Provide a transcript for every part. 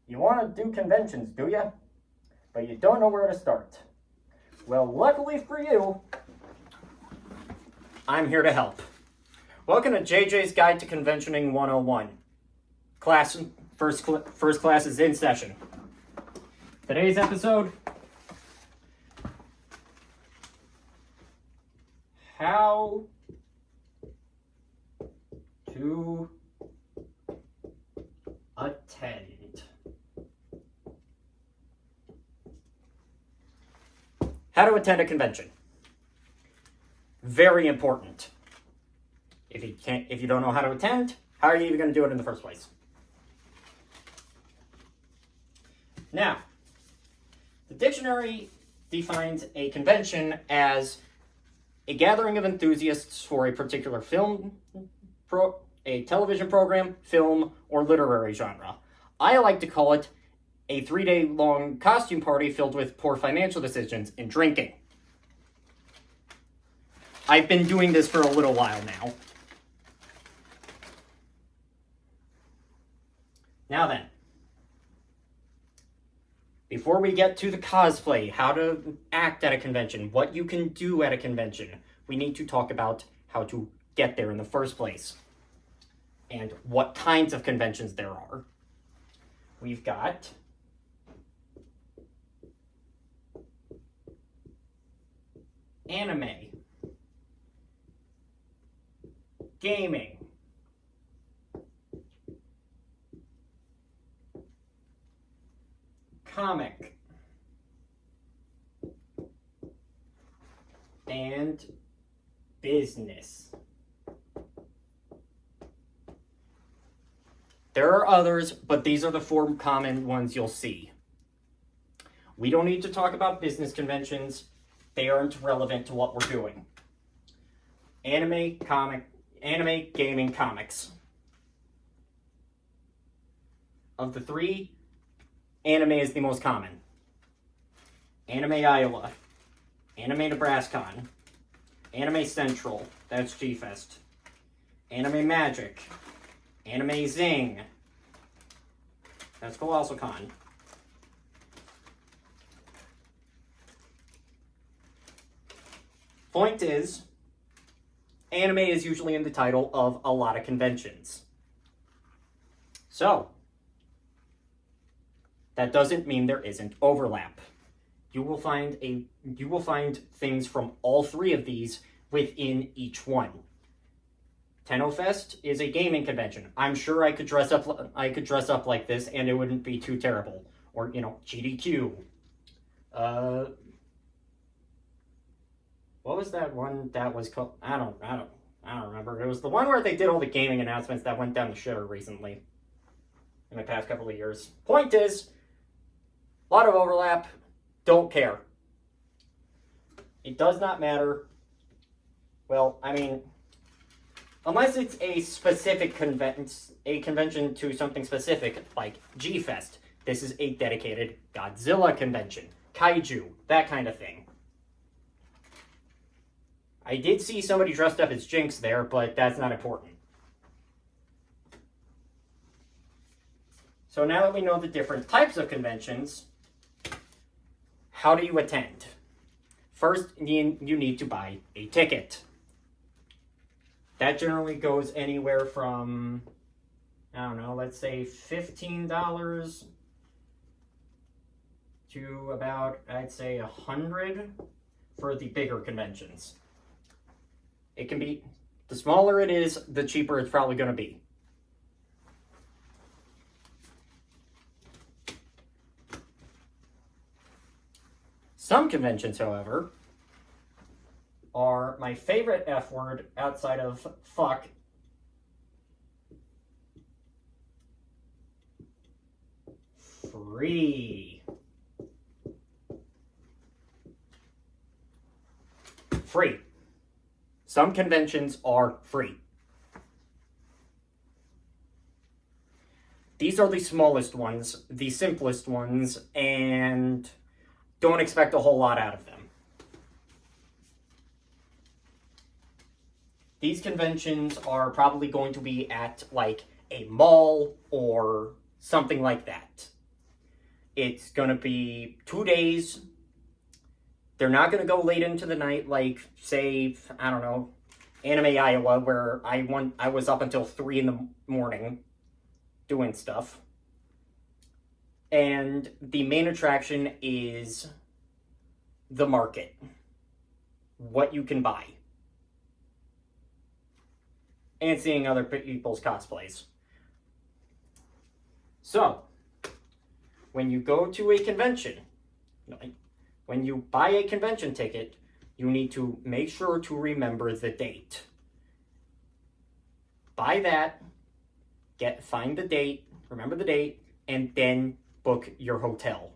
You want to do conventions, do you? But you don't know where to start. Well, luckily for you, I'm here to help. Welcome to JJ's Guide to Conventioning 101. First class is in session. Today's episode, how to attend. How to attend a convention. Very important. If you don't know how to attend, how are you even going to do it in the first place? Now, the dictionary defines a convention as a gathering of enthusiasts for a particular a television program, film, or literary genre. I like to call it a 3-day-long costume party filled with poor financial decisions and drinking. I've been doing this for a little while now. Now then, before we get to the cosplay, how to act at a convention, what you can do at a convention, we need to talk about how to get there in the first place and what kinds of conventions there are. We've got anime, gaming, comic, and business. There are others, but these are the 4 common ones you'll see. We don't need to talk about business conventions. They aren't relevant to what we're doing. Anime, gaming, comics. Of the 3, anime is the most common. Anime Iowa, Anime Nebrascon, Anime Central, that's G-Fest, Anime Magic, Anime Zing, that's ColossalCon. Point is, anime is usually in the title of a lot of conventions. So, that doesn't mean there isn't overlap. You will find things from all 3 of these within each one. TennoFest is a gaming convention. I'm sure I could dress up like this and it wouldn't be too terrible. Or, GDQ. What was that one that was called? I don't remember. It was the one where they did all the gaming announcements that went down the shitter recently. In the past couple of years. Point is, a lot of overlap. Don't care. It does not matter. Well, I mean, unless it's a specific convention to something specific, like G-Fest. This is a dedicated Godzilla convention. Kaiju, that kind of thing. I did see somebody dressed up as Jinx there, but that's not important. So now that we know the different types of conventions, how do you attend? First, you need to buy a ticket. That generally goes anywhere from, I don't know, let's say $15 to about, I'd say $100 for the bigger conventions. It can be, the smaller it is, the cheaper it's probably going to be. Some conventions, however, are my favorite F word outside of fuck. Free. Free. Some conventions are free. These are the smallest ones, the simplest ones, and don't expect a whole lot out of them. These conventions are probably going to be at, like, a mall or something like that. It's going to be 2 days. They're not going to go late into the night like, say, I don't know, Anime Iowa, where I was up until 3 in the morning doing stuff. And the main attraction is the market. What you can buy. And seeing other people's cosplays. So, when you go to a convention, when you buy a convention ticket, you need to make sure to remember the date. Buy that, find the date, remember the date, and then book your hotel.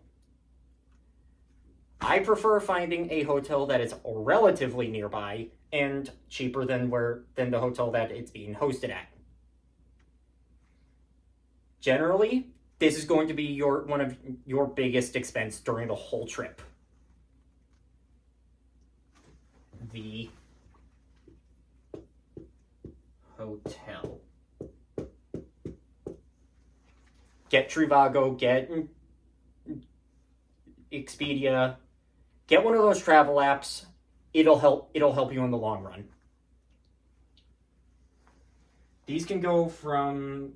I prefer finding a hotel that is relatively nearby and cheaper than the hotel that it's being hosted at. Generally, this is going to be one of your biggest expense during the whole trip. The hotel. Get Trivago, get Expedia, get one of those travel apps. It'll help you in the long run. These can go from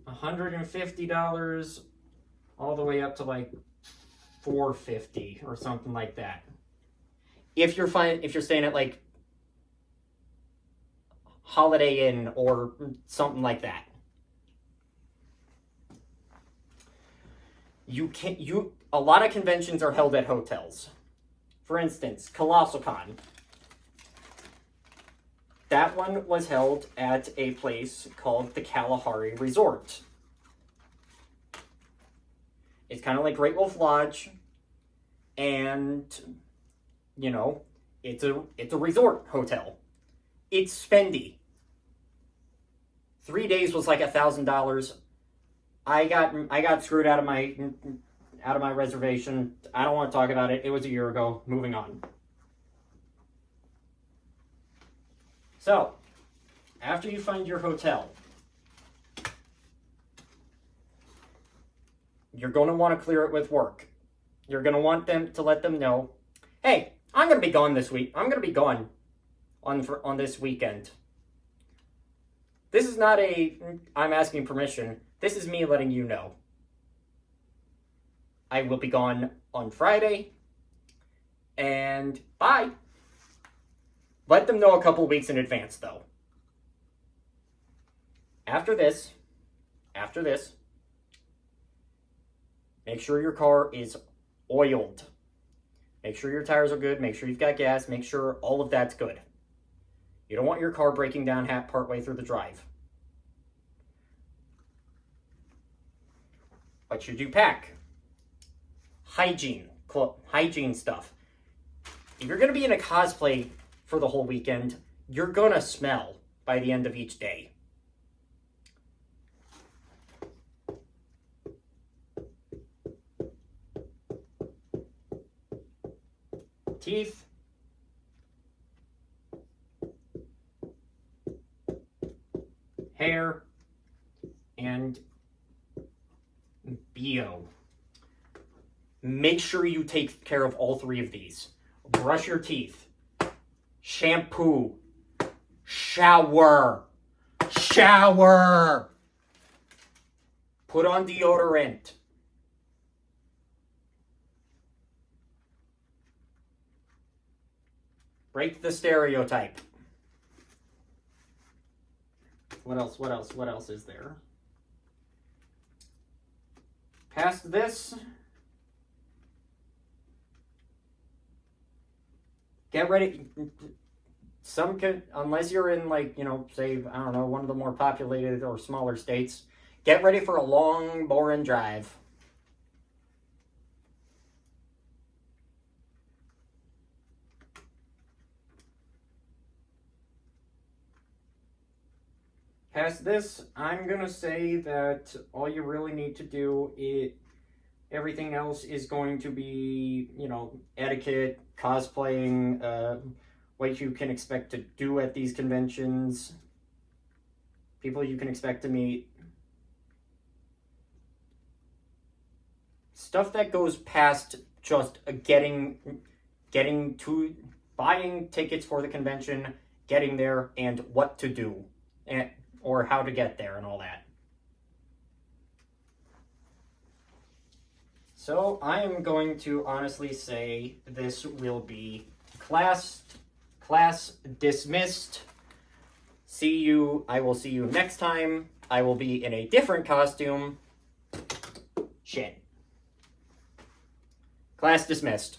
$150 all the way up to like $450 or something like that. If you're staying at like Holiday Inn or something like that. A lot of conventions are held at hotels. For instance, Colossal Con. That one was held at a place called the Kalahari Resort. It's kind of like Great Wolf Lodge, and it's a resort hotel. It's spendy. 3 days was like $1,000. I got screwed out of my reservation. I don't want to talk about it. It was a year ago. Moving on. So, after you find your hotel, you're going to want to clear it with work. You're going to want them to let them know, hey, I'm going to be gone this week. I'm going to be gone on this weekend. This is not I'm asking permission. This is me letting you know. I will be gone on Friday, and bye. Let them know a couple weeks in advance, though. After this, make sure your car is oiled. Make sure your tires are good. Make sure you've got gas. Make sure all of that's good. You don't want your car breaking down partway through the drive. What should you pack? Hygiene stuff. If you're going to be in a cosplay for the whole weekend, you're going to smell by the end of each day. Teeth. Hair. And BO. Make sure you take care of all 3 of these. Brush your teeth. Shampoo. Shower. Put on deodorant. Break the stereotype. What else is there? Past this, get ready. Unless you're in say, I don't know, one of the more populated or smaller states, get ready for a long, boring drive. Past this, I'm going to say that all you really need to do everything else is going to be, etiquette, cosplaying, what you can expect to do at these conventions, people you can expect to meet. Stuff that goes past just getting to buying tickets for the convention, getting there, and what to do, or how to get there, and all that. So I am going to honestly say this will be class dismissed. I will see you next time. I will be in a different costume. Shit. Class dismissed.